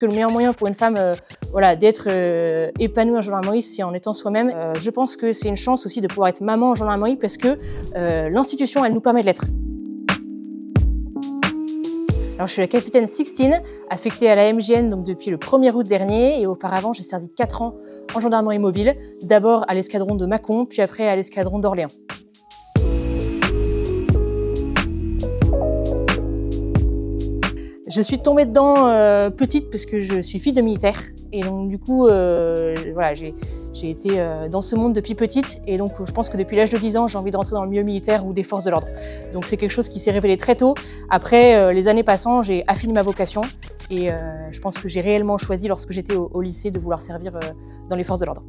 Que le meilleur moyen pour une femme voilà, d'être épanouie en gendarmerie, c'est en étant soi-même. Je pense que c'est une chance aussi de pouvoir être maman en gendarmerie parce que l'institution, elle nous permet de l'être. Alors, je suis la capitaine Sixtine, affectée à la MJN donc depuis le 1er août dernier et auparavant j'ai servi 4 ans en gendarmerie mobile, d'abord à l'escadron de Mâcon, puis après à l'escadron d'Orléans. Je suis tombée dedans petite parce que je suis fille de militaire et donc du coup voilà, j'ai été dans ce monde depuis petite et donc je pense que depuis l'âge de 10 ans j'ai envie de rentrer dans le milieu militaire ou des forces de l'ordre. Donc c'est quelque chose qui s'est révélé très tôt. Après les années passant, j'ai affiné ma vocation et je pense que j'ai réellement choisi lorsque j'étais au lycée de vouloir servir dans les forces de l'ordre.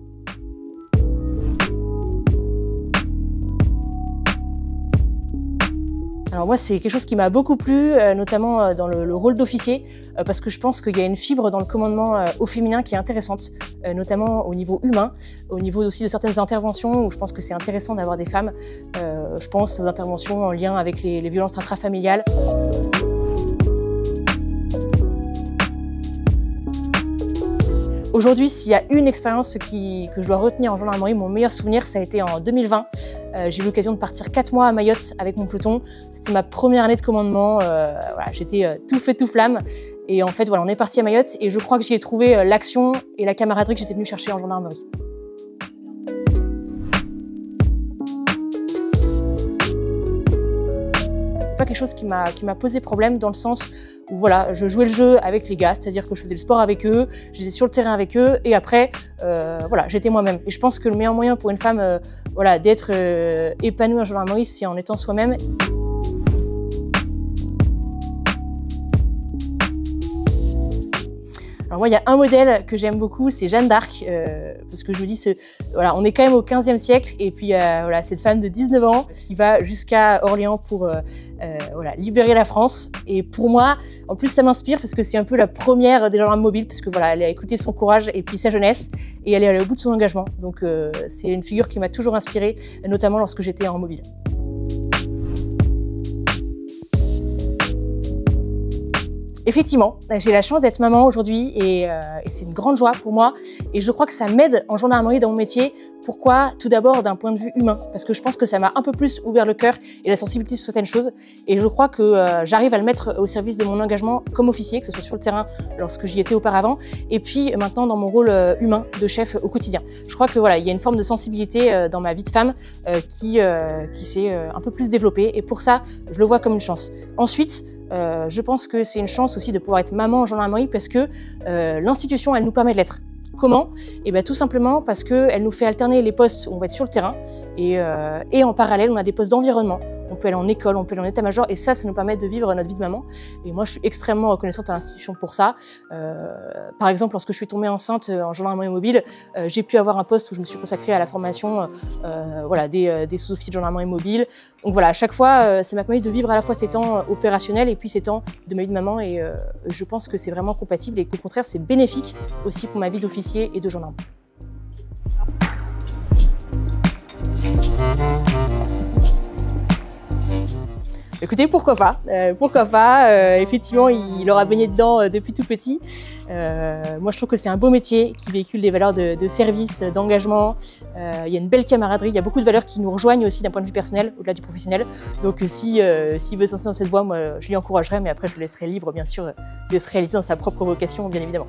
Alors moi, c'est quelque chose qui m'a beaucoup plu, notamment dans le rôle d'officier, parce que je pense qu'il y a une fibre dans le commandement au féminin qui est intéressante, notamment au niveau humain, au niveau aussi de certaines interventions où je pense que c'est intéressant d'avoir des femmes. Je pense aux interventions en lien avec les violences intrafamiliales. Aujourd'hui, s'il y a une expérience que je dois retenir en gendarmerie, mon meilleur souvenir, ça a été en 2020. J'ai eu l'occasion de partir 4 mois à Mayotte avec mon peloton. C'était ma première année de commandement. Voilà, j'étais tout feu, tout flamme. Et en fait, voilà, on est parti à Mayotte et je crois que j'y ai trouvé l'action et la camaraderie que j'étais venue chercher en gendarmerie. Pas quelque chose qui m'a posé problème dans le sens où voilà, je jouais le jeu avec les gars, c'est-à-dire que je faisais le sport avec eux, j'étais sur le terrain avec eux et après voilà, j'étais moi-même. Et je pense que le meilleur moyen pour une femme voilà, d'être épanouie en gendarmerie, c'est en étant soi-même. Alors moi, il y a un modèle que j'aime beaucoup, c'est Jeanne d'Arc, parce que je me dis, voilà, on est quand même au 15e siècle, et puis voilà, cette femme de 19 ans qui va jusqu'à Orléans pour voilà, libérer la France. Et pour moi, en plus, ça m'inspire parce que c'est un peu la première des gendarmes mobiles, parce que voilà, elle a écouté son courage et puis sa jeunesse, et elle est allée au bout de son engagement. Donc c'est une figure qui m'a toujours inspirée, notamment lorsque j'étais en mobile. Effectivement, j'ai la chance d'être maman aujourd'hui et c'est une grande joie pour moi et je crois que ça m'aide en gendarmerie dans mon métier. Pourquoi? Tout d'abord d'un point de vue humain, parce que je pense que ça m'a un peu plus ouvert le cœur et la sensibilité sur certaines choses et je crois que j'arrive à le mettre au service de mon engagement comme officier, que ce soit sur le terrain lorsque j'y étais auparavant et puis maintenant dans mon rôle humain de chef au quotidien. Je crois que voilà, il y a une forme de sensibilité dans ma vie de femme qui s'est un peu plus développée et pour ça, je le vois comme une chance. Ensuite, je pense que c'est une chance aussi de pouvoir être maman en gendarmerie parce que l'institution, elle nous permet de l'être. Comment? Eh bien, tout simplement parce qu'elle nous fait alterner les postes où on va être sur le terrain et en parallèle, on a des postes d'environnement. On peut aller en école, on peut aller en état-major et ça nous permet de vivre notre vie de maman. Et moi, je suis extrêmement reconnaissante à l'institution pour ça. Par exemple, lorsque je suis tombée enceinte en gendarmerie mobile, j'ai pu avoir un poste où je me suis consacrée à la formation voilà, des sous-officiers de gendarmerie mobile. Donc voilà, à chaque fois, ça m'a permis de vivre à la fois ces temps opérationnels et puis ces temps de ma vie de maman. Et je pense que c'est vraiment compatible et qu'au contraire, c'est bénéfique aussi pour ma vie d'officier et de gendarme. Écoutez, pourquoi pas? Effectivement, il aura baigné dedans depuis tout petit. Moi, je trouve que c'est un beau métier qui véhicule des valeurs de service, d'engagement. Il y a une belle camaraderie, il y a beaucoup de valeurs qui nous rejoignent aussi d'un point de vue personnel, au-delà du professionnel. Donc, s'il veut se lancer dans cette voie, moi, je lui encouragerais, mais après, je le laisserai libre, bien sûr, de se réaliser dans sa propre vocation, bien évidemment.